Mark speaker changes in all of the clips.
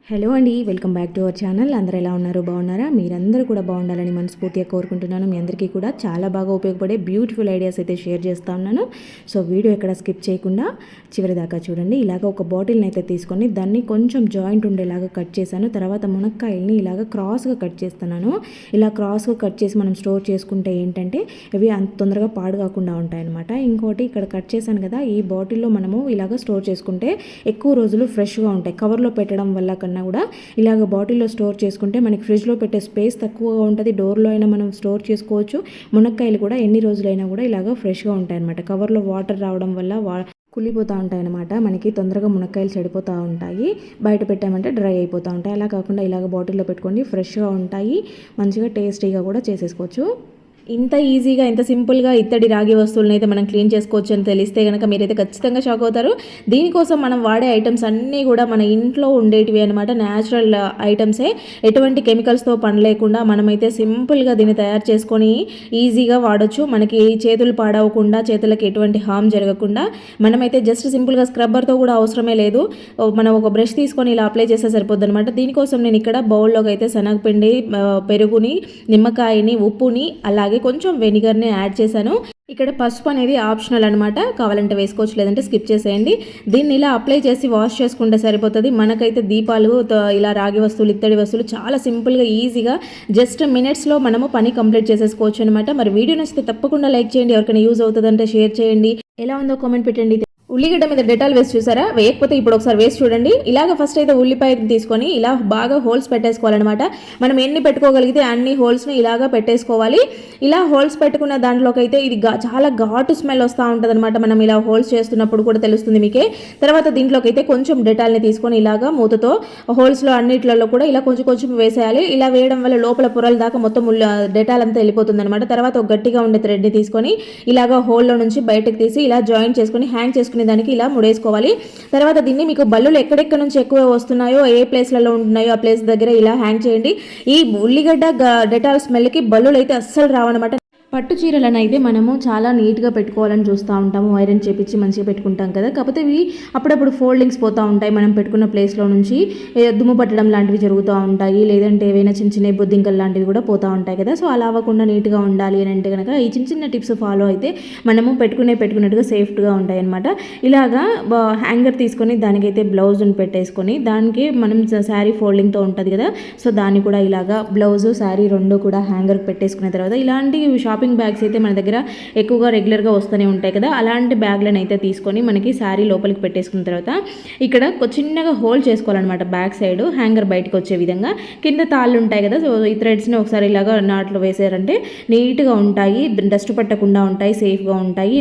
Speaker 1: Hello అండి, welcome back to our channel. అందరూ ఎలా ఉన్నారు? బాగున్నారా? మీరందరూ కూడా బాగుండాలని మనస్ఫూర్తిగా కోరుకుంటున్నాను. మీ అందరికీ కూడా చాలా బాగా ఉపయోగపడే బ్యూటిఫుల్ ఐడియాస్ అయితే షేర్ చేస్తూ ఉన్నాను. సో వీడియో ఎక్కడ స్కిప్ చేయకుండా చివరి దాకా చూడండి. ఇలాగ ఒక బాటిల్ని అయితే తీసుకొని దాన్ని కొంచెం జాయింట్ ఉండేలాగా కట్ చేశాను. తర్వాత మునక్కాయల్ని ఇలాగ క్రాస్గా కట్ చేస్తున్నాను. ఇలా క్రాస్గా కట్ చేసి మనం స్టోర్ చేసుకుంటే ఏంటంటే ఇవి అంత తొందరగా పాడు కాకుండా ఉంటాయన్నమాట. ఇంకోటి ఇక్కడ కట్ చేశాను కదా, ఈ బాటిల్లో మనము ఇలాగ స్టోర్ చేసుకుంటే ఎక్కువ రోజులు ఫ్రెష్గా ఉంటాయి. కవర్లో పెట్టడం వల్ల కూడా ఇలాగ బాటిల్లో స్టోర్ చేసుకుంటే మనకి ఫ్రిడ్జ్లో పెట్టే స్పేస్ తక్కువగా ఉంటుంది. డోర్లో అయినా మనం స్టోర్ చేసుకోవచ్చు. మునక్కాయలు కూడా ఎన్ని రోజులైనా కూడా ఇలాగ ఫ్రెష్గా ఉంటాయి అనమాట. కవర్లో వాటర్ రావడం వల్ల కుళ్ళిపోతూ ఉంటాయి అన్నమాట. మనకి తొందరగా మునక్కాయలు చెడిపోతూ ఉంటాయి. బయట పెట్టామంటే డ్రై అయిపోతూ ఉంటాయి. అలా కాకుండా ఇలాగ బాటిల్లో పెట్టుకోండి, ఫ్రెష్గా ఉంటాయి. మంచిగా టేస్టీగా కూడా చేసేసుకోవచ్చు. ఇంత ఈజీగా, ఇంత సింపుల్గా ఇత్తడి రాగి వస్తువులను అయితే మనం క్లీన్ చేసుకోవచ్చు అని తెలిస్తే కనుక మీరైతే ఖచ్చితంగా షాక్ అవుతారు. దీనికోసం మనం వాడే ఐటమ్స్ అన్నీ కూడా మన ఇంట్లో ఉండేటివి అనమాట. న్యాచురల్ ఐటమ్సే, ఎటువంటి కెమికల్స్తో పని లేకుండా మనమైతే సింపుల్గా దీన్ని తయారు చేసుకొని ఈజీగా వాడచ్చు. మనకి చేతులు పాడవకుండా, చేతులకు ఎటువంటి హామ్ జరగకుండా మనమైతే జస్ట్ సింపుల్గా స్క్రబ్బర్తో కూడా అవసరమే లేదు. మనం ఒక బ్రష్ తీసుకొని ఇలా అప్లై చేస్తే సరిపోద్ది అనమాట. దీనికోసం నేను ఇక్కడ బౌల్లోకి అయితే శనగపిండి, పెరుగుని, నిమ్మకాయని, ఉప్పుని, అలాగే కొంచెం వెనిగర్ని యాడ్ చేశాను. ఇక్కడ పసుపు అనేది ఆప్షనల్ అనమాట. కావాలంటే వేసుకోవచ్చు, లేదంటే స్కిప్ చేసేయండి. దీన్ని ఇలా అప్లై చేసి వాష్ చేసుకుంటే సరిపోతుంది. మనకైతే దీపాలు, ఇలా రాగి వస్తువులు, ఇత్తడి వస్తువులు చాలా సింపుల్గా, ఈజీగా జస్ట్ మినిట్స్లో మనము పని కంప్లీట్ చేసేసుకోవచ్చు అనమాట. మరి వీడియో నచ్చితే తప్పకుండా లైక్ చేయండి. ఎవరికైనా యూజ్ అవుతుందంటే షేర్ చేయండి. ఎలా ఉందో కామెంట్ పెట్టండి. ఉల్లిగడ్డ మీద డెటాల్ వేసి చూసారా? వేయకపోతే ఇప్పుడు ఒకసారి వేసి చూడండి. ఇలాగ ఫస్ట్ అయితే ఉల్లిపాయ తీసుకొని ఇలా బాగా హోల్స్ పెట్టేసుకోవాలన్నమాట. మనం ఎన్ని పెట్టుకోగలిగితే అన్ని హోల్స్ని ఇలాగా పెట్టేసుకోవాలి. ఇలా హోల్స్ పెట్టుకున్న దాంట్లోకి అయితే ఇది చాలా ఘాటు స్మెల్ వస్తూ ఉంటుంది అనమాట. మనం ఇలా హోల్స్ చేస్తున్నప్పుడు కూడా తెలుస్తుంది మీకే. తర్వాత దీంట్లోకి అయితే కొంచెం డెటాల్ని తీసుకొని ఇలాగా మూతతో హోల్స్లో అన్నిట్లలో కూడా ఇలా కొంచెం కొంచెం వేసేయాలి. ఇలా వేయడం వల్ల లోపల పొరల దాకా మొత్తం డెటాల్ అంతా వెళ్ళిపోతుంది అనమాట. తర్వాత ఒక గట్టిగా ఉండే థ్రెడ్ని తీసుకొని ఇలాగా హోల్లో నుంచి బయటకు తీసి ఇలా జాయింట్ చేసుకొని హ్యాంగ్ చేసుకుని దానికి ఇలా ముడేసుకోవాలి. తర్వాత దీన్ని మీకు బల్లులు ఎక్కడెక్కడ నుంచి ఎక్కువ వస్తున్నాయో, ఏ ప్లేస్లలో ఉంటున్నాయో ఆ ప్లేస్ దగ్గర ఇలా హ్యాంగ్ చేయండి. ఈ ఉల్లిగడ్డ డెటాల్ స్మెల్కి బల్లులు అయితే అస్సలు రావన్నమాట. పట్టు చీరలను అయితే మనము చాలా నీట్గా పెట్టుకోవాలని చూస్తూ ఉంటాము. ఐరన్ చేపించి మంచిగా పెట్టుకుంటాం కదా. కాకపోతే ఇవి అప్పుడప్పుడు ఫోల్డింగ్స్ పోతూ ఉంటాయి. మనం పెట్టుకున్న ప్లేస్లో నుంచి దుమ్ము పట్టడం లాంటివి జరుగుతూ ఉంటాయి. లేదంటే ఏవైనా చిన్న చిన్న బొద్దింకలు లాంటివి కూడా పోతూ ఉంటాయి కదా. సో అలా అవ్వకుండా నీట్గా ఉండాలి అని అంటే కనుక ఈ చిన్న చిన్న టిప్స్ ఫాలో అయితే మనము పెట్టుకున్నట్టుగా సేఫ్గా ఉంటాయి అనమాట. ఇలాగా హ్యాంగర్ తీసుకొని దానికైతే బ్లౌజ్ని పెట్టేసుకొని దానికి మనం శారీ ఫోల్డింగ్తో ఉంటుంది కదా. సో దాన్ని కూడా ఇలాగా బ్లౌజు, శారీ రెండు కూడా హ్యాంగర్కి పెట్టేసుకున్న తర్వాత ఇలాంటి షాపింగ్ బ్యాగ్స్ అయితే మన దగ్గర ఎక్కువగా రెగ్యులర్గా వస్తూనే ఉంటాయి కదా. అలాంటి బ్యాగ్లను అయితే తీసుకొని మనకి శారీ లోపలికి పెట్టేసుకున్న తర్వాత ఇక్కడ చిన్నగా హోల్డ్ చేసుకోవాలన్నమాట. బ్యాక్ సైడ్ హ్యాంగర్ బయటకు వచ్చే విధంగా కింద తాళ్ళు ఉంటాయి కదా. సో ఈ థ్రెడ్స్ని ఒకసారి ఇలాగా నాట్లో వేసారంటే నీట్గా ఉంటాయి, డస్ట్ పట్టకుండా ఉంటాయి, సేఫ్గా ఉంటాయి.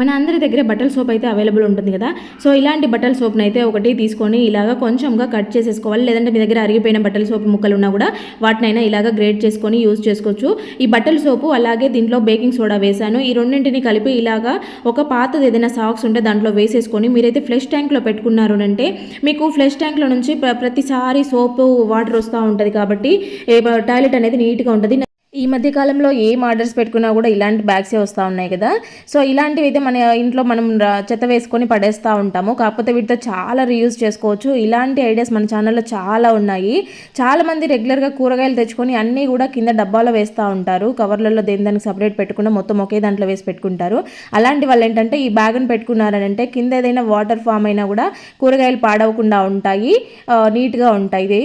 Speaker 1: మన అందరి దగ్గర బట్టల సోప్ అయితే అవైలబుల్ ఉంటుంది కదా. సో ఇలాంటి బట్టల సోప్ని అయితే ఒకటి తీసుకొని ఇలాగ కొంచెంగా కట్ చేసేసుకోవాలి. లేదంటే మీ దగ్గర అరిగిపోయిన బట్టల సోప్ ముక్కలు ఉన్నా కూడా వాటినైనా ఇలాగ గ్రేట్ చేసుకొని యూజ్ చేసుకోవచ్చు. ఈ బట్టల సోపు అలాగే దీంట్లో బేకింగ్ సోడా వేసాను. ఈ రెండింటిని కలిపి ఇలాగా ఒక పాతది ఏదైనా సాక్స్ ఉంటే దాంట్లో వేసేసుకొని మీరైతే ఫ్లష్ ట్యాంక్లో పెట్టుకున్నారు అంటే మీకు ఫ్లష్ ట్యాంక్లో నుంచి ప్రతిసారి సోపు వాటర్ వస్తూ ఉంటుంది కాబట్టి టాయిలెట్ అనేది నీట్గా ఉంటుంది. ఈ మధ్య కాలంలో ఏం ఆర్డర్స్ పెట్టుకున్నా కూడా ఇలాంటి బ్యాగ్సే వస్తూ ఉన్నాయి కదా. సో ఇలాంటివి అయితే మన ఇంట్లో మనం చెత్త వేసుకొని పడేస్తూ ఉంటాము. కాకపోతే వీటితో చాలా రీయూజ్ చేసుకోవచ్చు. ఇలాంటి ఐడియాస్ మన ఛానల్లో చాలా ఉన్నాయి. చాలామంది రెగ్యులర్గా కూరగాయలు తెచ్చుకొని అన్నీ కూడా కింద డబ్బాలో వేస్తూ ఉంటారు. కవర్లలో దానికి సపరేట్ పెట్టుకున్న మొత్తం ఒకే దాంట్లో వేసి పెట్టుకుంటారు. అలాంటి వాళ్ళు ఏంటంటే ఈ బ్యాగ్ని పెట్టుకున్నారనంటే కింద ఏదైనా వాటర్ ఫామ్ అయినా కూడా కూరగాయలు పాడవకుండా ఉంటాయి, నీట్గా ఉంటాయి.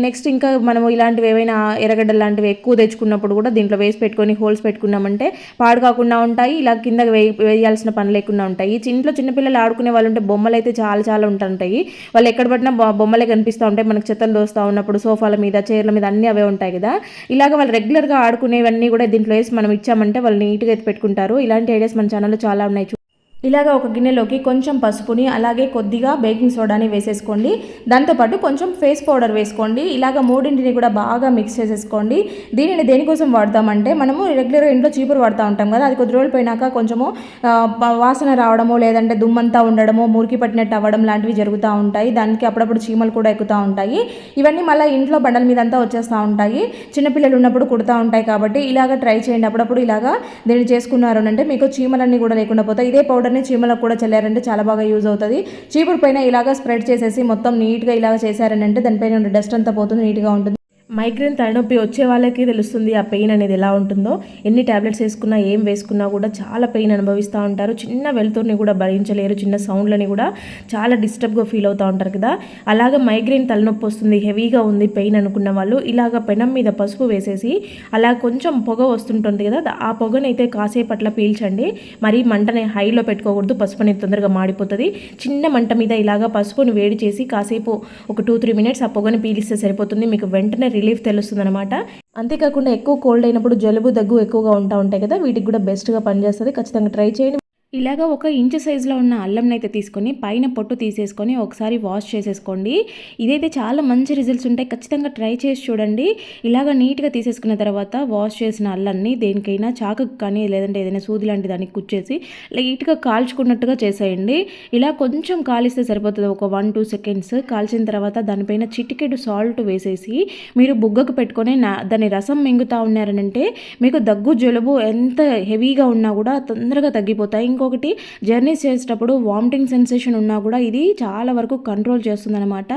Speaker 1: నెక్స్ట్ ఇంకా మనము ఇలాంటివి ఏవైనా ఎర్రగడ్డ లాంటివి ఎక్కువ తెచ్చుకున్నప్పుడు కూడా దీంట్లో వేసి పెట్టుకొని హోల్స్ పెట్టుకున్నామంటే పాడు కాకుండా ఉంటాయి. ఇలా కింద వేయాల్సిన పని లేకుండా ఉంటాయి. ఇంట్లో చిన్నపిల్లలు ఆడుకునే వాళ్ళు ఉంటే బొమ్మలు అయితే చాలా ఉంటాయి. వాళ్ళు ఎక్కడ పట్టినా బొమ్మలే కనిపిస్తూ ఉంటాయి. మనకు చెత్తలు దోస్తూ ఉన్నప్పుడు సోఫాల మీద, చైర్ల మీద అన్నీ అవే ఉంటాయి కదా. ఇలాగ వాళ్ళు రెగ్యులర్గా ఆడుకునేవన్నీ కూడా దీంట్లో వేసి మనం ఇచ్చామంటే వాళ్ళు నీట్గా అయితే పెట్టుకుంటారు. ఇలాంటి ఐడియాస్ మన ఛానల్లో చాలా ఉన్నాయి. ఇలాగ ఒక గిన్నెలోకి కొంచెం పసుపుని అలాగే కొద్దిగా బేకింగ్ సోడాని వేసేసుకోండి. దాంతోపాటు కొంచెం ఫేస్ పౌడర్ వేసుకోండి. ఇలాగ మూడింటిని కూడా బాగా మిక్స్ చేసేసుకోండి. దీనిని దేనికోసం వాడతామంటే మనము రెగ్యులర్గా ఇంట్లో చీపురు వాడుతూ ఉంటాం కదా. అది కొద్ది రోజులు పోయినాక కొంచెము వాసన రావడము, లేదంటే దుమ్మంతా ఉండడము, మురికి పట్టినట్టు అవ్వడం లాంటివి జరుగుతూ ఉంటాయి. దానికి అప్పుడప్పుడు చీమలు కూడా ఎక్కుతూ ఉంటాయి. ఇవన్నీ మళ్ళీ ఇంట్లో బండల మీద అంతా వచ్చేస్తూ ఉంటాయి. చిన్నపిల్లలు ఉన్నప్పుడు కుడుతూ ఉంటాయి కాబట్టి ఇలాగ ట్రై చేయండి. అప్పుడప్పుడు ఇలాగా దీన్ని చేసుకున్నారు అంటే మీకు చీమలన్నీ కూడా లేకుండా పోతాయి. ఇదే పౌడర్ అలాగనే చీమలకు కూడా చల్లారంటే చాలా బాగా యూజ్ అవుతుంది. చీపురు పైన ఇలాగ స్ప్రెడ్ చేసేసి మొత్తం నీట్గా ఇలాగ చేశారనంటే దానిపైన ఉన్న డస్ట్ అంతా పోతుంది, నీట్గా ఉంటుంది. మైగ్రేన్ తలనొప్పి వచ్చే వాళ్ళకి తెలుస్తుంది ఆ పెయిన్ అనేది ఎలా ఉంటుందో. ఎన్ని ట్యాబ్లెట్స్ వేసుకున్నా ఏం వేసుకున్నా కూడా చాలా పెయిన్ అనుభవిస్తూ ఉంటారు. చిన్న వెలుతురుని కూడా భరించలేరు, చిన్న సౌండ్లని కూడా చాలా డిస్టర్బ్గా ఫీల్ అవుతూ ఉంటారు కదా. అలాగ మైగ్రేన్ తలనొప్పి వస్తుంది, హెవీగా ఉంది పెయిన్ అనుకున్న వాళ్ళు ఇలాగ పెనం మీద పసుపు వేసేసి అలా కొంచెం పొగ వస్తుంటుంది కదా, ఆ పొగనైతే కాసేపు అట్లా పీల్చండి. మరీ మంటని హైలో పెట్టుకోకూడదు, పసుపు అనేది తొందరగా మాడిపోతుంది. చిన్న మంట మీద ఇలాగ పసుపుని వేడి చేసి కాసేపు ఒక 2-3 మినిట్స్ ఆ పొగని పీలిస్తే సరిపోతుంది. మీకు వెంటనే రిలీఫ్ తెలుస్తుంది అనమాట. అంతేకాకుండా ఎక్కువ కోల్డ్ అయినప్పుడు జలుబు దగ్గు ఎక్కువగా ఉంటాయి కదా, వీటికి కూడా బెస్ట్గా పనిచేస్తుంది. ఖచ్చితంగా ట్రై చేయండి. ఇలాగ 1 ఇంచు సైజులో ఉన్న అల్లంనైతే తీసుకొని పైన పొట్టు తీసేసుకొని ఒకసారి వాష్ చేసేసుకోండి. ఇదైతే చాలా మంచి రిజల్ట్స్ ఉంటాయి, ఖచ్చితంగా ట్రై చేసి చూడండి. ఇలాగ నీట్గా తీసేసుకున్న తర్వాత వాష్ చేసిన అల్లాన్ని దేనికైనా చాకుకు కానీ లేదంటే ఏదైనా సూది లాంటి దానికి కుచ్చేసి లైట్గా కాల్చుకున్నట్టుగా చేసేయండి. ఇలా కొంచెం కాలిస్తే సరిపోతుంది, ఒక 1-2 సెకండ్స్ కాల్చిన తర్వాత దానిపైన చిటికెడు సాల్ట్ వేసేసి మీరు బుగ్గకు పెట్టుకొని దాని రసం మింగుతూ ఉన్నారనంటే మీకు దగ్గు జలుబు ఎంత హెవీగా ఉన్నా కూడా తొందరగా తగ్గిపోతాయి. ఇంకొకటి, జర్నీస్ చేసేటప్పుడు వామిటింగ్ సెన్సేషన్ ఉన్నా కూడా ఇది చాలా వరకు కంట్రోల్ చేస్తుందన్నమాట.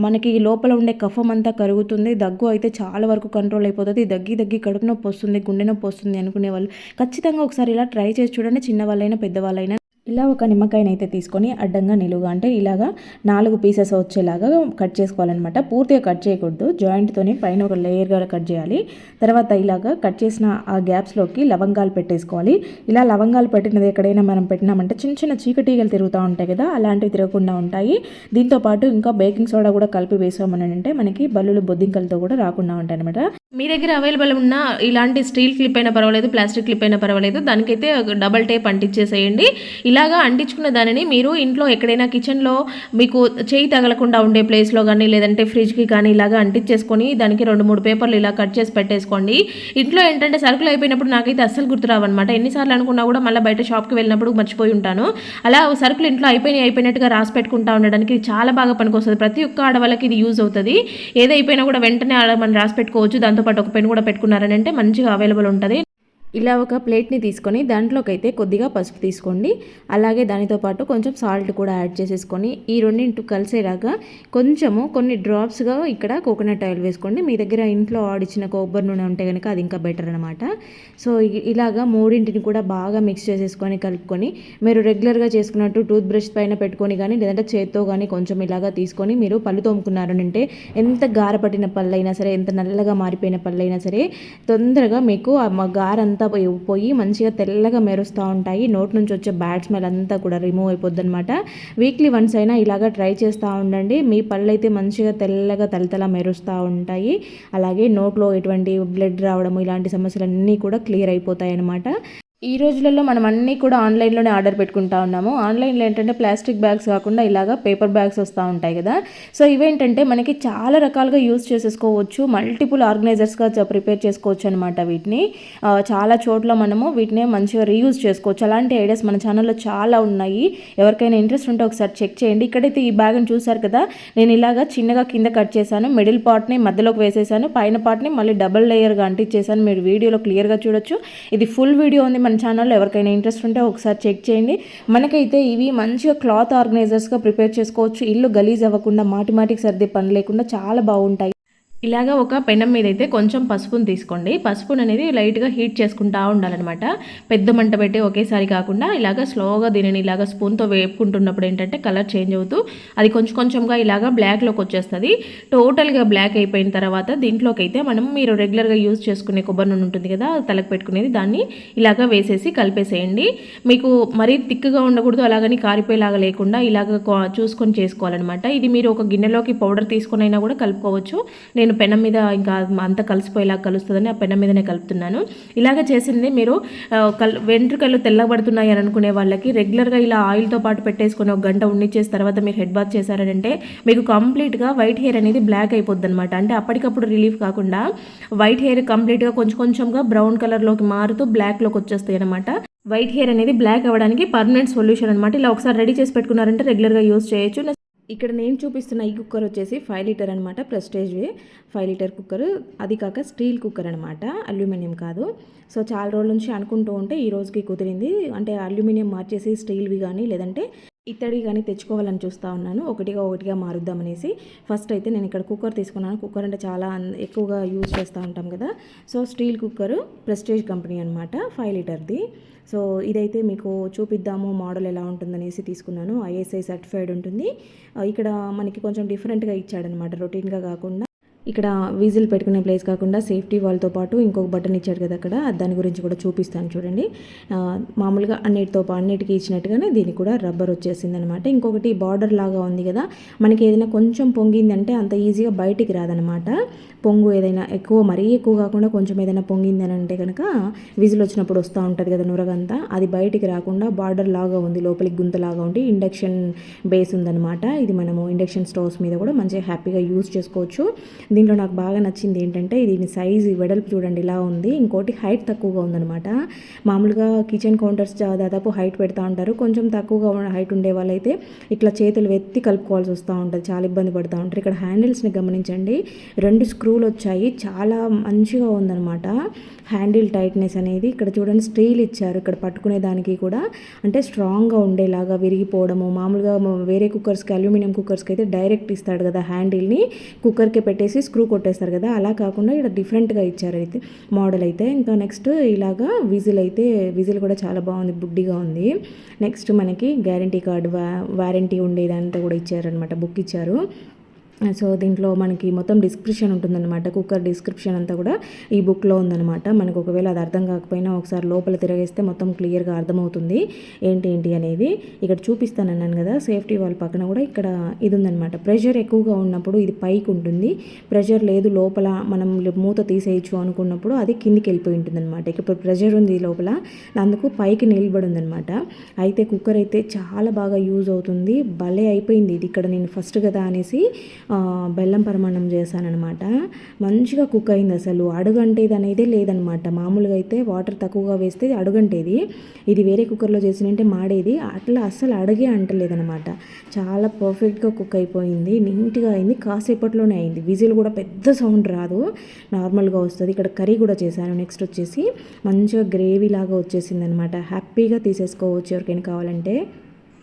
Speaker 1: మనకి లోపల ఉండే కఫం అంతా కరుగుతుంది, దగ్గు అయితే చాలా వరకు కంట్రోల్ అయిపోతుంది. దగ్గి కడుపు నొప్పి వస్తుంది, గుండె నొప్పి వస్తుంది అనుకునే వాళ్ళు ఖచ్చితంగా ఒకసారి ఇలా ట్రై చేసి చూడండి, చిన్నవాళ్ళైనా పెద్దవాళ్ళైనా. ఇలా ఒక నిమ్మకాయనైతే తీసుకొని అడ్డంగా నిలువుగా అంటే ఇలాగా 4 పీసెస్ వచ్చేలాగా కట్ చేసుకోవాలన్నమాట. పూర్తిగా కట్ చేయకూడదు, జాయింట్తోని పైన ఒక లేయర్గా కట్ చేయాలి. తర్వాత ఇలాగా కట్ చేసిన ఆ గ్యాప్స్లోకి లవంగాలు పెట్టేసుకోవాలి. ఇలా లవంగాలు పెట్టినది ఎక్కడైనా మనం పెట్టినామంటే చిన్న చిన్న చీకటీగలు తిరుగుతూ ఉంటాయి కదా, అలాంటివి తిరగకుండా ఉంటాయి. దీంతోపాటు ఇంకా బేకింగ్ సోడా కూడా కలిపి వేసామని అంటే మనకి బల్లులు బొద్దింకలతో కూడా రాకుండా ఉంటాయి అనమాట. మీ దగ్గర అవైలబుల్ ఉన్న ఇలాంటి స్టీల్ క్లిప్ అయినా పర్వాలేదు, ప్లాస్టిక్ క్లిప్ అయినా పర్వాలేదు, దానికైతే డబల్ టేప్ అంటించేసేయండి. ఇలాగా అంటించుకున్న దానిని మీరు ఇంట్లో ఎక్కడైనా కిచెన్లో మీకు చేయి తగలకుండా ఉండే ప్లేస్లో కానీ లేదంటే ఫ్రిడ్జ్కి కానీ ఇలాగా అంటించేసుకొని దానికి 2-3 పేపర్లు ఇలా కట్ చేసి పెట్టేసుకోండి. ఇంట్లో ఏంటంటే సరుకులు అయిపోయినప్పుడు నాకైతే అస్సలు గుర్తురావన్నమాట. ఎన్నిసార్లు అనుకున్నా కూడా మళ్ళీ బయట షాప్కి వెళ్ళినప్పుడు మర్చిపోయి ఉంటాను. అలా సరుకులు ఇంట్లో అయిపోయినట్టుగా రాసి పెట్టుకుంటా ఉండడానికి చాలా బాగా పనికొస్తుంది. ప్రతి ఒక్క ఆడవాళ్ళకి ఇది యూజ్ అవుతుంది. ఏదైపోయినా కూడా వెంటనే మనం రాసి పెట్టుకోవచ్చు. దాంతోపాటు ఒక పెన్ కూడా పెట్టుకున్నారని అంటే మంచిగా అవైలబుల్ ఉంటుంది. ఇలా ఒక ప్లేట్ని తీసుకొని దాంట్లోకి అయితే కొద్దిగా పసుపు తీసుకోండి. అలాగే దానితో పాటు కొంచెం సాల్ట్ కూడా యాడ్ చేసేసుకొని ఈ రెండింటి కలిసేలాగా కొన్ని డ్రాప్స్గా ఇక్కడ కోకోనట్ ఆయిల్ వేసుకోండి. మీ దగ్గర ఇంట్లో ఆడిచ్చిన కొబ్బరి నూనె ఉంటే కనుక అది ఇంకా బెటర్ అనమాట. సో ఇలాగా మూడింటిని కూడా బాగా మిక్స్ చేసేసుకొని కలుపుకొని మీరు రెగ్యులర్గా చేసుకున్నట్టు టూత్ బ్రష్ పైన పెట్టుకొని కానీ లేదంటే చేత్తో కానీ కొంచెం ఇలాగా తీసుకొని మీరు పళ్ళు తోముకున్నారనంటే ఎంత గారపట్టిన పళ్ళైనా సరే, ఎంత నల్లగా మారిపోయిన పళ్ళైనా సరే తొందరగా మీకు ఆ గారంతా పోయి మంచిగా తెల్లగా మెరుస్తూ ఉంటాయి. నోట్ నుంచి వచ్చే బ్యాడ్ స్మెల్ అంతా కూడా రిమూవ్ అయిపోద్ది అనమాట. వీక్లీ వన్స్ అయినా ఇలాగా ట్రై చేస్తూ ఉండండి. మీ పళ్ళు అయితే మంచిగా తెల్లగా తలతల మెరుస్తూ ఉంటాయి. అలాగే నోట్లో ఎటువంటి బ్లడ్ రావడం ఇలాంటి సమస్యలన్నీ కూడా క్లియర్ అయిపోతాయి అన్నమాట. ఈ రోజులలో మనం అన్నీ కూడా ఆన్లైన్లోనే ఆర్డర్ పెట్టుకుంటా ఉన్నాము. ఆన్లైన్లో ఏంటంటే ప్లాస్టిక్ బ్యాగ్స్ కాకుండా ఇలాగా పేపర్ బ్యాగ్స్ వస్తూ ఉంటాయి కదా. సో ఇవేంటంటే మనకి చాలా రకాలుగా యూజ్ చేసేసుకోవచ్చు, మల్టిపుల్ ఆర్గనైజర్స్గా ప్రిపేర్ చేసుకోవచ్చు అనమాట. వీటిని చాలా చోట్ల మనము వీటిని మంచిగా రీయూజ్ చేసుకోవచ్చు. అలాంటి ఐడియాస్ మన ఛానల్లో చాలా ఉన్నాయి. ఎవరికైనా ఇంట్రెస్ట్ ఉంటే ఒకసారి చెక్ చేయండి. ఇక్కడైతే ఈ బ్యాగ్ని చూసారు కదా, నేను ఇలాగా చిన్నగా కింద కట్ చేశాను, మిడిల్ పార్ట్ని మధ్యలోకి వేసేసాను, పైన పార్ట్ని మళ్ళీ డబుల్ లేయర్గా అంటించేసాను. మీరు వీడియోలో క్లియర్గా చూడొచ్చు. ఇది ఫుల్ వీడియో ఉంది మన ఛానల్లో, ఎవరికైనా ఇంట్రెస్ట్ ఉంటే ఒకసారి చెక్ చేయండి. మనకైతే ఇవి మంచిగా క్లాత్ ఆర్గనైజర్స్గా ప్రిపేర్ చేసుకోవచ్చు. ఇల్లు గలీజ్ అవ్వకుండా మాటికి సర్దే పని లేకుండా చాలా బాగుంటాయి. ఇలాగా ఒక పెనం మీద అయితే కొంచెం పసుపుని తీసుకోండి. పసుపుని అనేది లైట్గా హీట్ చేసుకుంటూ ఉండాలన్నమాట. పెద్ద మంట పెట్టి ఒకేసారి కాకుండా ఇలాగ స్లోగా దీనిని ఇలాగ స్పూన్తో వేపుకుంటున్నప్పుడు ఏంటంటే కలర్ చేంజ్ అవుతూ అది కొంచెంగా ఇలాగ బ్లాక్లోకి వచ్చేస్తుంది. టోటల్గా బ్లాక్ అయిపోయిన తర్వాత దీంట్లోకి అయితే మనం మీరు రెగ్యులర్గా యూజ్ చేసుకునే కొబ్బరి నూనె ఉంటుంది కదా, తలకు పెట్టుకునేది, దాన్ని ఇలాగ వేసేసి కలిపేసేయండి. మీకు మరీ తిక్కుగా ఉండకూడదు, అలాగని కారిపోయేలాగా లేకుండా ఇలాగ చూసుకొని చేసుకోవాలన్నమాట. ఇది మీరు ఒక గిన్నెలోకి పౌడర్ తీసుకొని అయినా కూడా కలుపుకోవచ్చు. నేను పెనం మీద ఇంకా అంతా కలిసిపోయేలా కలుస్తుందని ఆ పెనం మీదనే కలుపుతున్నాను. ఇలాగ చేసింది మీరు వెంట్రుకలు తెల్లబడుతున్నాయి అని అనుకునే వాళ్ళకి రెగ్యులర్గా ఇలా ఆయిల్తో పాటు పెట్టేసుకొని 1 గంట ఉండిచ్చేసిన తర్వాత మీరు హెడ్ బాత్ చేశారంటే మీకు కంప్లీట్గా వైట్ హెయిర్ అనేది బ్లాక్ అయిపోద్ది అనమాట. అంటే అప్పటికప్పుడు రిలీఫ్ కాకుండా వైట్ హెయిర్ కంప్లీట్గా కొంచెంగా బ్రౌన్ కలర్లోకి మారుతూ బ్లాక్లోకి వచ్చేస్తాయి అనమాట. వైట్ హెయిర్ అనేది బ్లాక్ అవ్వడానికి పర్మనెంట్ సొల్యూషన్ అనమాట. ఇలా ఒకసారి రెడీ చేసి పెట్టుకున్నారంటే రెగ్యులర్గా యూజ్ చేయొచ్చు. ఇక్కడ నేను చూపిస్తున్న ఈ కుక్కర్ వచ్చేసి 5 లీటర్ అనమాట, ప్రెస్టేజ్వి 5 లీటర్ కుక్కర్. అది కాక స్టీల్ కుక్కర్ అనమాట, అల్యూమినియం కాదు. సో చాలా రోజుల నుంచి అనుకుంటూ ఉంటే ఈ రోజుకి కుదిరింది. అంటే అల్యూమినియం మార్చేసి స్టీల్వి కానీ లేదంటే ఇత్తడి కానీ తెచ్చుకోవాలని చూస్తూ ఉన్నాను. ఒకటిగా మారుద్దామనేసి ఫస్ట్ అయితే నేను ఇక్కడ కుక్కర్ తీసుకున్నాను. కుక్కర్ అంటే చాలా ఎక్కువగా యూజ్ చేస్తూ ఉంటాం కదా. So steel cooker, prestige company అనమాట, 5 లీటర్ది. సో ఇదైతే మీకు చూపిద్దాము మోడల్ ఎలా ఉంటుందనేసి తీసుకున్నాను. ISI సర్టిఫైడ్ ఉంటుంది. ఇక్కడ మనకి కొంచెం డిఫరెంట్గా ఇచ్చాడనమాట, రొటీన్గా కాకుండా. ఇక్కడ విజిల్ పెట్టుకునే ప్లేస్ కాకుండా సేఫ్టీ వాల్తో పాటు ఇంకొక బటన్ ఇచ్చాడు కదా అక్కడ, దాని గురించి కూడా చూపిస్తాను చూడండి. మామూలుగా అన్నిటికీ ఇచ్చినట్టుగానే దీనికి కూడా రబ్బర్ వచ్చేసింది అనమాట. ఇంకొకటి బార్డర్ లాగా ఉంది కదా, మనకి ఏదైనా కొంచెం పొంగిందంటే అంత ఈజీగా బయటికి రాదనమాట. పొంగు ఏదైనా మరీ ఎక్కువ కాకుండా కొంచెం ఏదైనా పొంగింది అని అంటే కనుక విజిల్ వచ్చినప్పుడు వస్తూ ఉంటుంది కదా నురగంతా, అది బయటికి రాకుండా బార్డర్ లాగా ఉంది, లోపలికి గుంతలాగా ఉండి ఇండక్షన్ బేస్ ఉందన్నమాట. ఇది మనము ఇండక్షన్ స్టవ్స్ మీద కూడా మంచిగా హ్యాపీగా యూజ్ చేసుకోవచ్చు. దీంట్లో నాకు బాగా నచ్చింది ఏంటంటే దీని సైజు వెడల్పు చూడండి ఇలా ఉంది. ఇంకోటి హైట్ తక్కువగా ఉందన్నమాట. మామూలుగా కిచెన్ కౌంటర్స్ దాదాపు హైట్ పెడతా ఉంటారు, కొంచెం తక్కువగా హైట్ ఉండే వాళ్ళైతే ఇట్లా చేతులు ఎత్తి కలుపుకోవాల్సి వస్తూ ఉంటుంది, చాలా ఇబ్బంది పడుతూ ఉంటారు. ఇక్కడ హ్యాండిల్స్ని గమనించండి, 2 స్క్రూలు వచ్చాయి, చాలా మంచిగా ఉందన్నమాట హ్యాండిల్ టైట్నెస్ అనేది. ఇక్కడ చూడండి స్టీల్ ఇచ్చారు, ఇక్కడ పట్టుకునే దానికి కూడా అంటే స్ట్రాంగ్గా ఉండేలాగా, విరిగిపోవడము. మామూలుగా వేరే కుక్కర్స్కి, అల్యూమినియం కుక్కర్స్కి అయితే డైరెక్ట్ ఇస్తాడు కదా హ్యాండిల్ని, కుక్కర్కి పెట్టేసి స్క్రూ కొట్టేస్తారు కదా, అలా కాకుండా ఇక్కడ డిఫరెంట్గా ఇచ్చారు అయితే మోడల్ అయితే. ఇంకా నెక్స్ట్ ఇలాగా విజిల్ కూడా చాలా బాగుంది, బుడ్డిగా ఉంది. నెక్స్ట్ మనకి గ్యారంటీ కార్డు, వారంటీ ఉండేదంతా కూడా ఇచ్చారనమాట, బుక్ ఇచ్చారు. సో దీంట్లో మనకి మొత్తం డిస్క్రిప్షన్ ఉంటుందన్నమాట, కుక్కర్ డిస్క్రిప్షన్ అంతా కూడా ఈ బుక్లో ఉందన్నమాట. మనకు ఒకవేళ అది అర్థం కాకపోయినా ఒకసారి లోపల తిరగేస్తే మొత్తం క్లియర్గా అర్థమవుతుంది ఏంటి అనేది. ఇక్కడ చూపిస్తానన్నాను కదా, సేఫ్టీ వాల్ పక్కన కూడా ఇక్కడ ఇది ఉందన్నమాట. ప్రెషర్ ఎక్కువగా ఉన్నప్పుడు ఇది పైకి ఉంటుంది, ప్రెషర్ లేదు లోపల మనం మూత తీసేయచ్చు అనుకున్నప్పుడు అది కిందికి వెళ్ళిపోయి ఉంటుందన్నమాట. ఇప్పుడు ప్రెషర్ ఉంది లోపల, అందుకు పైకి నిలబడి ఉందన్నమాట. అయితే కుక్కర్ అయితే చాలా బాగా యూజ్ అవుతుంది, భలే అయిపోయింది ఇది. ఇక్కడ నేను ఫస్ట్ కదా అనేసి బెల్లం పరమాన్నం చేశానమాట. మంచిగా కుక్ అయింది, అసలు అడుగంటేది అనేది లేదనమాట. మామూలుగా అయితే వాటర్ తక్కువగా వేస్తే అడుగంటేది, ఇది వేరే కుక్కర్లో చేసినంటే మాడేది, అట్లా అస్సలు అడుగే అంటలేదనమాట. చాలా పర్ఫెక్ట్గా కుక్ అయిపోయింది, నీట్గా అయింది, కాసేపట్లోనే అయింది. విజిల్ కూడా పెద్ద సౌండ్ రాదు, నార్మల్గా వస్తుంది. ఇక్కడ కర్రీ కూడా చేశాను. నెక్స్ట్ వచ్చేసి మంచిగా గ్రేవీ లాగా వచ్చేసింది అనమాట, హ్యాపీగా తీసేసుకోవచ్చు ఎవరికైనా కావాలంటే.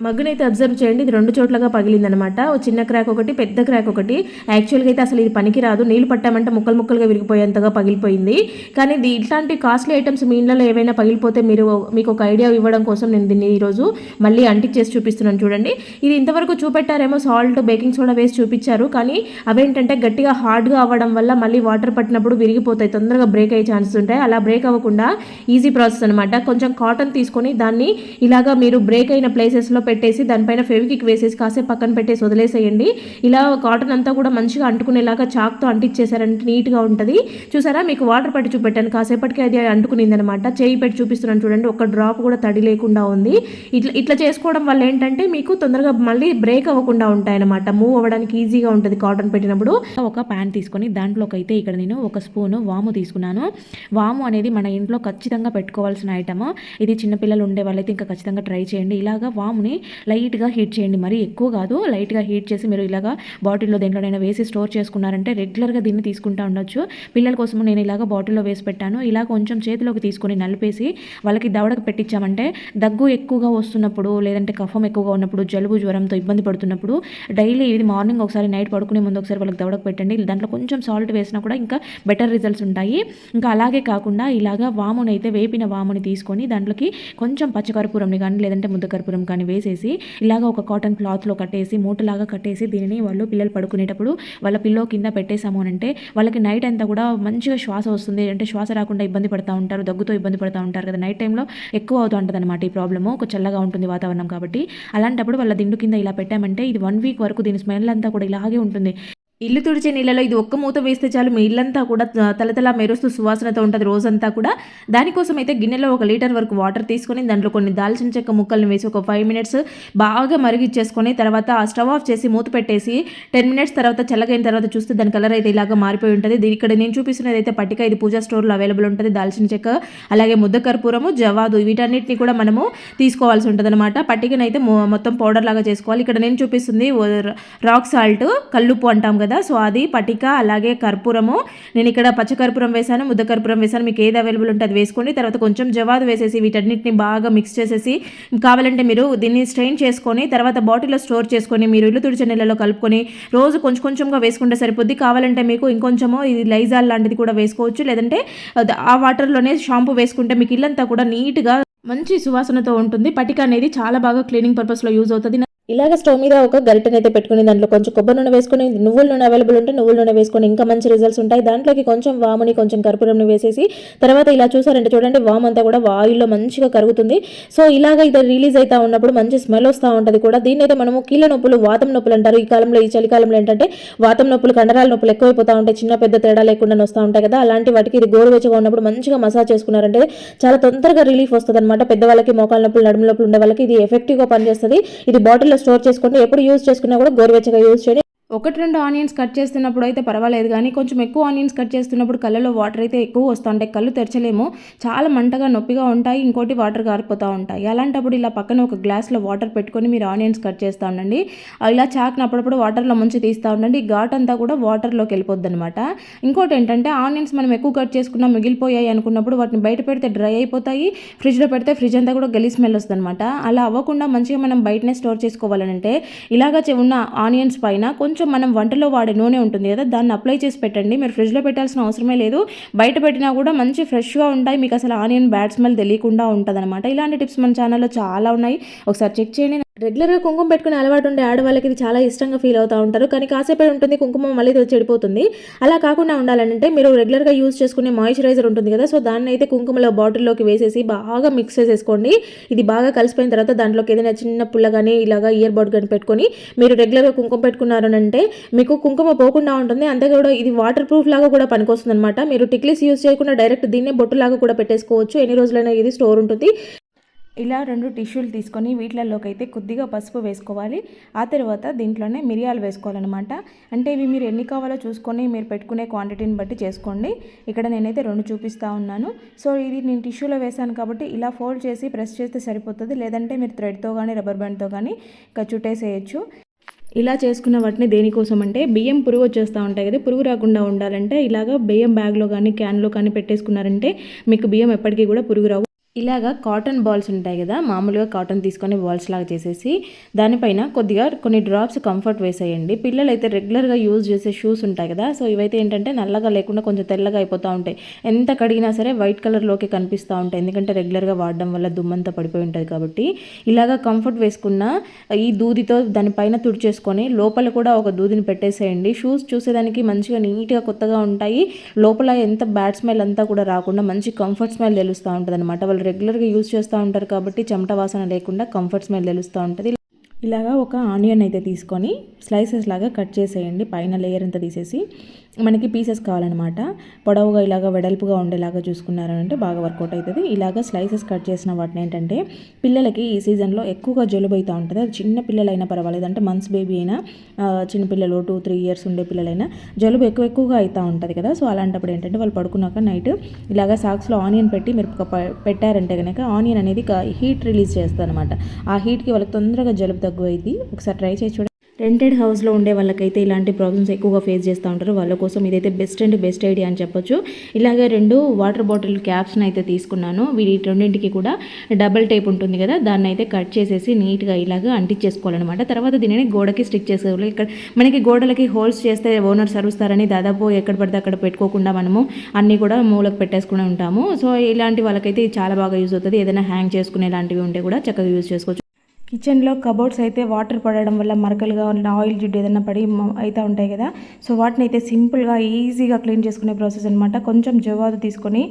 Speaker 2: మగ్గునైతే అబ్జర్వ్ చేయండి, ఇది 2 చోట్లగా పగిలిందనమాట. ఓ చిన్న క్రాక్ ఒకటి, పెద్ద క్రాక్ ఒకటి. యాక్చువల్గా అయితే అసలు ఇది పనికిరాదు, నీళ్ళు పట్టామంటే ముక్కలుగా విరిగిపోయేంతగా పగిలిపోయింది. కానీ ఇట్లాంటి కాస్ట్లీ ఐటమ్స్ మీ ఇళ్ళలో ఏవైనా పగిలిపోతే మీకు ఒక ఐడియా ఇవ్వడం కోసం నేను దీన్ని ఈరోజు మళ్ళీ అంటించేసి చూపిస్తున్నాను చూడండి. ఇది ఇంతవరకు చూపెట్టారేమో సాల్ట్, బేకింగ్ సోడా వేసి చూపించారు, కానీ అవేంటంటే గట్టిగా హార్డ్గా అవ్వడం వల్ల మళ్ళీ వాటర్ పట్టినప్పుడు విరిగిపోతాయి, తొందరగా బ్రేక్ అయ్యే ఛాన్సెస్ ఉంటాయి. అలా బ్రేక్ అవ్వకుండా ఈజీ ప్రాసెస్ అనమాట. కొంచెం కాటన్ తీసుకొని దాన్ని ఇలాగా మీరు బ్రేక్ అయిన ప్లేసెస్లో పెట్టేసి దానిపైన ఫెవికిక్ వేసేసి కాసేపు పక్కన పెట్టేసి వదిలేసేయండి. ఇలా కాటన్ అంతా కూడా మంచిగా అంటుకునేలాగా చాక్తో అంటించేసారంటే నీట్గా ఉంటుంది. చూసారా, మీకు వాటర్ పట్టి చూపెట్టాను, కాసేపటికి అది అంటుకునిందనమాట. చేయి పెట్టి చూపిస్తున్నాను చూడండి, ఒక డ్రాప్ కూడా తడి లేకుండా ఉంది. ఇట్లా చేసుకోవడం వల్ల ఏంటంటే మీకు తొందరగా మళ్ళీ బ్రేక్ అవ్వకుండా ఉంటాయన్నమాట, మూవ్ అవ్వడానికి ఈజీగా ఉంటుంది కాటన్ పెట్టినప్పుడు. ఒక ప్యాన్ తీసుకొని దాంట్లోకి అయితే ఇక్కడ నేను 1 స్పూను వాము తీసుకున్నాను. వాము అనేది మన ఇంట్లో ఖచ్చితంగా పెట్టుకోవాల్సిన ఐటమ్. ఇది చిన్నపిల్లలు ఉండే వాళ్ళైతే ఇంకా ఖచ్చితంగా ట్రై చేయండి. ఇలాగా వాముని లైట్గా హీట్ చేయండి, మరీ ఎక్కువ కాదు, లైట్గా హీట్ చేసి మీరు ఇలాగా బాటిల్లో దేంట్లోనైనా వేసి స్టోర్ చేసుకున్నారంటే రెగ్యులర్గా దీన్ని తీసుకుంటూ ఉండొచ్చు. పిల్లల కోసం నేను ఇలాగ బాటిల్లో వేసి పెట్టాను. ఇలా కొంచెం చేతిలోకి తీసుకొని నలిపేసి వాళ్ళకి దవడకు పెట్టించామంటే దగ్గు ఎక్కువగా వస్తున్నప్పుడు, లేదంటే కఫం ఎక్కువగా ఉన్నప్పుడు, జలుబు జ్వరంతో ఇబ్బంది పడుతున్నప్పుడు డైలీ ఇది మార్నింగ్ ఒకసారి, నైట్ పడుకునే ముందు ఒకసారి వాళ్ళకి దవడకు పెట్టండి. దాంట్లో కొంచెం సాల్ట్ వేసినా కూడా ఇంకా బెటర్ రిజల్ట్స్ ఉంటాయి. ఇంకా అలాగే కాకుండా ఇలాగా వాముని అయితే, వేపిన వాముని తీసుకొని దాంట్లోకి కొంచెం పచ్చకర్పూరంని కానీ లేదంటే ముద్ద కర్పూరం కానీ వేసేసి ఇలాగ ఒక కాటన్ క్లాత్లో కట్టేసి, మూటలాగా కట్టేసి దీనిని పిల్లలు పడుకునేటప్పుడు వాళ్ళ పిల్లో కింద పెట్టేసాము అని అంటే వాళ్ళకి నైట్ అంతా కూడా మంచిగా శ్వాస వస్తుంది. అంటే శ్వాస రాకుండా ఇబ్బంది పడుతూ ఉంటారు, దగ్గుతో ఇబ్బంది పడుతూ ఉంటారు కదా, నైట్ టైంలో ఎక్కువ అవుతూ ఉంటుంది అనమాట ఈ ప్రాబ్లము. ఒక చల్లగా ఉంటుంది వాతావరణం కాబట్టి. అలాంటప్పుడు వాళ్ళ దిండు కింద ఇలా పెట్టామంటే ఇది 1 వీక్ వరకు దీని స్మెల్ అంతా కూడా ఇలాగే ఉంటుంది. ఇల్లు తుడిచే నీళ్ళలో ఇది ఒక్క మూత వేస్తే చాలు మీ ఇల్లంతా కూడా తలతలా మెరుస్తూ సువాసనతో ఉంటుంది రోజంతా కూడా. దానికోసం అయితే గిన్నెలో 1 లీటర్ వరకు వాటర్ తీసుకొని దాంట్లో కొన్ని దాల్చిన చెక్క ముక్కల్ని వేసి ఒక 5 మినిట్స్ బాగా మరిగిచ్చేసుకొని తర్వాత ఆ స్టవ్ ఆఫ్ చేసి మూత పెట్టేసి 10 మినిట్స్ తర్వాత చల్లగైన తర్వాత చూస్తే దాని కలర్ అయితే ఇలాగా మారిపోయి ఉంటుంది. ఇక్కడ నేను చూపిస్తున్నది అయితే పట్టిక, ఇది పూజా స్టోర్లో అవైలబుల్ ఉంటుంది. దాల్చిన చెక్క అలాగే ముద్ద కర్పూరము, జవాదు వీటన్నిటిని కూడా మనము తీసుకోవాల్సి ఉంటుంది అనమాట. పట్టికనైతే మొత్తం పౌడర్ లాగా చేసుకోవాలి. ఇక్కడ నేను చూపిస్తుంది రాక్ సాల్ట్, కల్లుప్పు అంటాం కదా, సో అది పటిక అలాగే కర్పూరము. నేను ఇక్కడ పచ్చకర్పూరం వేసాను, ముద్ద కర్పూరం వేసాను, మీకు ఏది అవైలబుల్ ఉంటే అది వేసుకోండి. తర్వాత కొంచెం జవాదు వేసేసి వీటన్నిటిని బాగా మిక్స్ చేసేసి కావాలంటే మీరు దీన్ని స్ట్రెయిన్ చేసుకొని తర్వాత బాటిల్లో స్టోర్ చేసుకొని మీరు ఇల్లు తుడిచే నీళ్ళలో కలుపుకొని రోజు కొంచెం కొంచెంగా వేసుకుంటే సరిపోద్ది. కావాలంటే మీకు ఇంకొంచెము ఇది లైజాల్ లాంటిది కూడా వేసుకోవచ్చు, లేదంటే ఆ వాటర్లోనే షాంపూ వేసుకుంటే మీకు ఇల్లంతా కూడా నీట్గా మంచి సువాసనతో ఉంటుంది. పటిక అనేది చాలా బాగా క్లీనింగ్ పర్పస్లో యూజ్ అవుతుంది. ఇలాగ స్టవ్ మీద ఒక గరిటెనైతే పెట్టుకుని దాంట్లో కొంచెం కొబ్బరి నూనె వేసుకొని, నువ్వుల నూనె అవైలబుల్ ఉంటే నువ్వుల నూనె వేసుకొని ఇంకా మంచి రిజల్ట్స్ ఉంటాయి. దాంట్లోకి కొంచెం వాముని కొంచెం కర్పూరంని వేసేసి తర్వాత ఇలా చూసారంటే చూడండి వాము అంతా కూడా ఆయిల్లో మంచిగా కరుగుతుంది. సో ఇలాగ ఇది రిలీజ్ అవుతా ఉన్నప్పుడు మంచి స్మెల్ వస్తూ ఉంటుంది కూడా. దీన్ని అయితే మనము కీళ్ళ నొప్పులు, వాతం నొప్పులు అంటారు. ఈ కాలంలో ఈ చలికాలంలో ఏంటంటే వాతం నొప్పులు, కండరాల నొప్పులు ఎక్కువైపోతూ ఉంటాయి, చిన్న పెద్ద తేడా లేకుండా వస్తూ ఉంటాయి కదా. అలాంటి వాటికి ఇది గోరువెచ్చగా ఉన్నప్పుడు మంచిగా మసాజ్ చేసుకున్నారంటే చాలా తొందరగా రిలీఫ్ వస్తుంది అనమాట. పెద్దవాళ్ళకి మోకాల నొప్పులు, నడుము నొప్పులు ఉండే వాళ్ళకి ఇది ఎఫెక్టివ్గా పనిచేస్తుంది. ఇది బాటిల్లో స్టోర్ చేసుకుంటే ఎప్పుడు యూజ్ చేసుకున్నా కూడా గోరువెచ్చగా యూజ్ చేయండి. 1-2 ఆనియన్స్ కట్ చేస్తున్నప్పుడు అయితే పర్వాలేదు, కానీ కొంచెం ఎక్కువ ఆనియన్స్ కట్ చేస్తున్నప్పుడు కళ్ళలో వాటర్ అయితే ఎక్కువ వస్తూ ఉంటాయి, కళ్ళు తెరచలేము, చాలా మంటగా నొప్పిగా ఉంటాయి, ఇంకోటి వాటర్ కారిపోతూ ఉంటాయి. అలాంటప్పుడు ఇలా పక్కన ఒక గ్లాస్లో వాటర్ పెట్టుకొని మీరు ఆనియన్స్ కట్ చేస్తూ ఉండండి. ఇలా చాక్ని అప్పుడప్పుడు వాటర్లో ముంచి తీస్తూ ఉండండి. ఘాట్ అంతా కూడా వాటర్లోకి వెళ్ళిపోద్ది అనమాట. ఇంకోటి ఏంటంటే ఆనియన్స్ మనం ఎక్కువ కట్ చేసుకున్నా మిగిలిపోయాయి అనుకున్నప్పుడు వాటిని బయట పెడితే డ్రై అయిపోతాయి, ఫ్రిడ్జ్లో పెడితే ఫ్రిడ్జ్ అంతా కూడా గలీ స్మెల్ వస్తుంది అనమాట. అలా అవ్వకుండా మంచిగా మనం బయటనే స్టోర్ చేసుకోవాలంటే ఇలాగ ఉన్న ఆనియన్స్ పైన కొంచెం మనం వంటలో వాడే నూనె ఉంటుంది కదా, దాన్ని అప్లై చేసి పెట్టండి. మీరు ఫ్రిడ్జ్లో పెట్టాల్సిన అవసరమే లేదు, బయట పెట్టినా కూడా మంచి ఫ్రెష్గా ఉంటాయి, మీకు అసలు ఆనియన్ బ్యాడ్ స్మెల్ తెలియకుండా ఉంటుంది అనమాట. ఇలాంటి టిప్స్ మన ఛానల్లో చాలా ఉన్నాయి, ఒకసారి చెక్ చేయండి. రెగ్యులర్గా కుంకుమ పెట్టుకునే అలవాటు ఉండే ఆడవాళ్ళకి ఇది చాలా ఇష్టంగా ఫీల్ అవుతూ ఉంటారు, కానీ కాసేపే ఉంటుంది కుంకుమ మళ్ళీ చెడిపోతుంది. అలా కాకుండా ఉండాలంటే మీరు రెగ్యులర్గా యూజ్ చేసుకునే మాయిశ్చరైజర్ ఉంటుంది కదా, సో దాన్ని అయితే కుంకుమలో బాటిల్లోకి వేసేసి బాగా మిక్స్ చేసేసుకోండి. ఇది బాగా కలిసిపోయిన తర్వాత దాంట్లోకి ఏదైనా చిన్న పుల్ల కానీ ఇలాగా ఇయర్ బడ్ కానీ పెట్టుకొని మీరు రెగ్యులర్గా కుంకుమ పెట్టుకున్నారు అంటే మీకు కుంకుమ పోకుండా ఉంటుంది. అంతే కూడా ఇది వాటర్ ప్రూఫ్ లాగా కూడా పనికొస్తుంది అనమాట. మీరు టిక్లీస్ యూజ్ చేయకుండా డైరెక్ట్ దీన్నే బొట్టులాగా కూడా పెట్టేసుకోవచ్చు, ఎన్ని రోజులైనా ఇది స్టోర్ ఉంటుంది. ఇలా 2 టిష్యూలు తీసుకొని వీటిల్లోకి అయితే కొద్దిగా పసుపు వేసుకోవాలి. ఆ తర్వాత దీంట్లోనే మిరియాలు వేసుకోవాలన్నమాట. అంటే ఇవి మీరు ఎన్ని కావాలో చూసుకొని మీరు పెట్టుకునే క్వాంటిటీని బట్టి చేసుకోండి. ఇక్కడ నేనైతే 2 చూపిస్తూ ఉన్నాను. సో ఇది నేను టిష్యూలో వేసాను కాబట్టి ఇలా ఫోల్డ్ చేసి ప్రెస్ చేస్తే సరిపోతుంది, లేదంటే మీరు థ్రెడ్తో కానీ రబ్బర్ బ్యాండ్తో కానీ చుట్టేసేయచ్చు. ఇలా చేసుకున్న వాటిని దేనికోసం అంటే బియ్యం పురుగు వచ్చేస్తూ ఉంటాయి కదా, పురుగు రాకుండా ఉండాలంటే ఇలాగ బియ్యం బ్యాగ్లో కానీ క్యాన్లో కానీ పెట్టేసుకున్నారంటే మీకు బియ్యం ఎప్పటికీ కూడా పురుగు రావు. ఇలాగా కాటన్ బాల్స్ ఉంటాయి కదా, మామూలుగా కాటన్ తీసుకొని బాల్స్ లాగా చేసేసి దానిపైన కొద్దిగా కొన్ని డ్రాప్స్ కంఫర్ట్ వేసేయండి. పిల్లలు అయితే రెగ్యులర్గా యూజ్ చేసే షూస్ ఉంటాయి కదా, సో ఇవైతే ఏంటంటే నల్లగా లేకుండా కొంచెం తెల్లగా అయిపోతూ ఉంటాయి, ఎంత కడిగినా సరే వైట్ కలర్లోకి కనిపిస్తూ ఉంటాయి, ఎందుకంటే రెగ్యులర్గా వాడడం వల్ల దుమ్మంతా పడిపోయి ఉంటుంది కాబట్టి. ఇలాగా కంఫర్ట్ వేసుకున్న ఈ దూదితో దానిపైన తుడిచేసుకొని లోపల కూడా ఒక దూదిని పెట్టేసేయండి. షూస్ చూసేదానికి మంచిగా నీట్గా కొత్తగా ఉంటాయి, లోపల ఎంత బ్యాడ్ స్మెల్ అంతా కూడా రాకుండా మంచి కంఫర్ట్ స్మెల్ తెలుస్తూ ఉంటుంది అనమాట. వాళ్ళు రెగ్యులర్గా యూజ్ చేస్తూ ఉంటారు కాబట్టి చెమట వాసన లేకుండా కంఫర్ట్ స్మెల్ తెలుస్తూ ఉంటుంది. ఇలాగా ఒక ఆనియన్ అయితే తీసుకొని స్లైసెస్ లాగా కట్ చేసేయండి, పైన లేయర్ అంతా తీసేసి. మనకి పీసెస్ కావాలన్నమాట, పొడవుగా ఇలాగ వెడల్పుగా ఉండేలాగా చూసుకున్నారంటే బాగా వర్కౌట్ అవుతుంది. ఇలాగ స్లైసెస్ కట్ చేసిన వాటిని ఏంటంటే పిల్లలకి ఈ సీజన్లో ఎక్కువగా జలుబు అవుతూ ఉంటుంది, అది చిన్న పిల్లలైనా పర్వాలేదు, అంటే మంత్స్ బేబీ అయినా చిన్నపిల్లలు 2-3 ఇయర్స్ ఉండే పిల్లలైనా జలుబు ఎక్కువగా అవుతూ ఉంటుంది కదా. సో అలాంటప్పుడు ఏంటంటే వాళ్ళు పడుకున్నాక నైట్ ఇలాగ సాక్స్లో ఆనియన్ పెట్టి మీరు పెట్టారంటే కనుక ఆనియన్ అనేది హీట్ రిలీజ్ చేస్తుంది అనమాట. ఆ హీట్కి వాళ్ళకి తొందరగా జలుబు తగ్గు అయింది. ఒకసారి ట్రై చేసి చూడండి. రెంటెడ్ హౌస్లో ఉండే వాళ్ళకైతే ఇలాంటి ప్రాబ్లమ్స్ ఎక్కువగా ఫేస్ చేస్తూ ఉంటారు, వాళ్ళ కోసం ఇదైతే బెస్ట్ ఐడియా అని చెప్పొచ్చు. ఇలాగే 2 వాటర్ బాటిల్ క్యాప్స్ని అయితే తీసుకున్నాను. వీటి రెండింటికి కూడా డబుల్ టేప్ ఉంటుంది కదా, దాన్ని అయితే కట్ చేసేసి నీట్గా ఇలాగ అంటించేసుకోవాలన్నమాట. తర్వాత దీనిని గోడకి స్టిక్ చేసేవాళ్ళు. ఇక్కడ మనకి గోడలకి హోల్స్ చేస్తే ఓనర్ సరుస్తారని దాదాపు ఎక్కడ పడితే అక్కడ పెట్టుకోకుండా మనము అన్నీ కూడా మూలకు పెట్టేసుకుని ఉంటాము. సో ఇలాంటి వాళ్ళకైతే ఇది చాలా బాగా యూజ్ అవుతుంది. ఏదైనా హ్యాంగ్ చేసుకునే లాంటివి ఉంటే కూడా చక్కగా యూజ్ చేసుకోవచ్చు.
Speaker 1: కిచెన్లో కబోర్డ్స్ అయితే వాటర్ పడడం వల్ల మరకలుగా ఉన్న ఆయిల్ జిడ్డు ఏదైనా పడి అయితే ఉంటాయి కదా. సో వాటిని అయితే సింపుల్గా ఈజీగా క్లీన్ చేసుకునే ప్రాసెస్ అనమాట. కొంచెం జవాదు తీసుకొని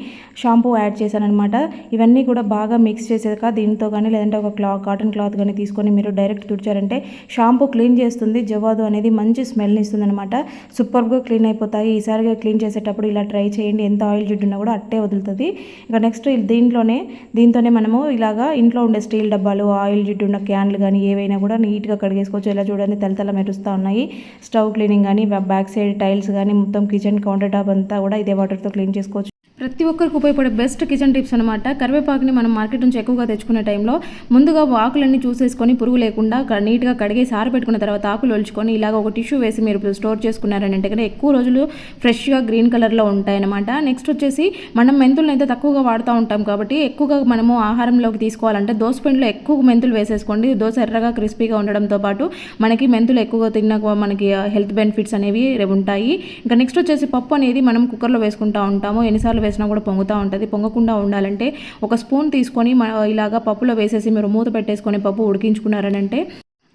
Speaker 1: షాంపూ యాడ్ చేశాను అనమాట. ఇవన్నీ కూడా బాగా మిక్స్ చేసాక దీంతో కానీ లేదంటే ఒక కాటన్ క్లాత్ కానీ తీసుకొని మీరు డైరెక్ట్ తుడిచారంటే షాంపూ క్లీన్ చేస్తుంది. జవాదు అనేది మంచి స్మెల్ని ఇస్తుంది అనమాట. సూపర్గా క్లీన్ అయిపోతాయి. ఈసారిగా క్లీన్ చేసేటప్పుడు ఇలా ట్రై చేయండి. ఎంత ఆయిల్ జిడ్డు ఉన్నా కూడా అట్టే వదులుతుంది. ఇక నెక్స్ట్ దీంతోనే మనము ఇలాగా ఇంట్లో ఉండే స్టీల్ డబ్బాలు, ఆయిల్ జిడ్డు ఉన్న క్యాన్లు కానీ ఏవైనా కూడా నీట్గా కడిగేసుకోవచ్చు. ఇలా చూడండి తలతల మెరుస్తూ ఉన్నాయి. స్టవ్ క్లీనింగ్ కానీ బ్యాక్ సైడ్ టైల్స్ కానీ మొత్తం కిచెన్ కౌంటర్ టాప్ అంతా కూడా ఇదే వాటర్తో క్లీన్ చేసుకోవచ్చు. ప్రతి ఒక్కరికి ఉపయోగపడే బెస్ట్ కిచెన్ టిప్స్ అనమాట. కరివేపాకుని మనం మార్కెట్ నుంచి ఎక్కువగా తెచ్చుకునే టైంలో ముందుగా ఆకులన్నీ చూసేసుకొని పురుగు లేకుండా నీట్గా కడిగేసి ఆరబెట్టుకున్న తర్వాత ఆకులు ఒలుచుకొని ఇలాగ ఒక టిష్యూ వేసి మీరు స్టోర్ చేసుకున్నారని అంటే కనుక ఎక్కువ రోజులు ఫ్రెష్గా గ్రీన్ కలర్లో ఉంటాయన్నమాట. నెక్స్ట్ వచ్చేసి మనం మెంతులను అయితే తక్కువగా వాడుతూ ఉంటాం కాబట్టి ఎక్కువగా మనము ఆహారంలోకి తీసుకోవాలంటే దోస పిండిలో ఎక్కువ మెంతులు వేసేసుకోండి. దోశ ఎర్రగా క్రిస్పీగా ఉండడంతో పాటు మనకి మెంతులు ఎక్కువగా తిన్నా మనకి హెల్త్ బెనిఫిట్స్ అనేవి ఉంటాయి. ఇంకా నెక్స్ట్ వచ్చేసి పప్పు అనేది మనం కుక్కర్లో వేసుకుంటూ ఉంటాము. ఎన్నిసార్లు వేసినా కూడా పొంగుతూ ఉంటుంది. పొంగకుండా ఉండాలంటే ఒక స్పూన్ తీసుకొని ఇలాగా పప్పులో వేసేసి మీరు మూత పెట్టేసుకొని పప్పు ఉడికించుకున్నారని అంటే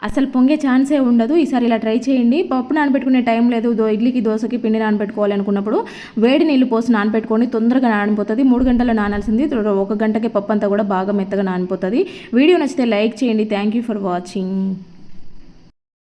Speaker 1: అసలు పొంగే ఛాన్సే ఉండదు. ఈసారి ఇలా ట్రై చేయండి. పప్పు నానబెట్టుకునే టైం లేదు, ఇడ్లీకి దోశకి పిండి నానబెట్టుకోవాలి అనుకున్నప్పుడు వేడి నీళ్ళు పోసి నానబెట్టుకొని తొందరగా నానిపోతుంది. 3 గంటలు నానాల్సింది 1 గంటకే పప్పు అంతా కూడా బాగా మెత్తగా నానిపోతుంది. వీడియో నచ్చితే లైక్ చేయండి. Thank you for watching.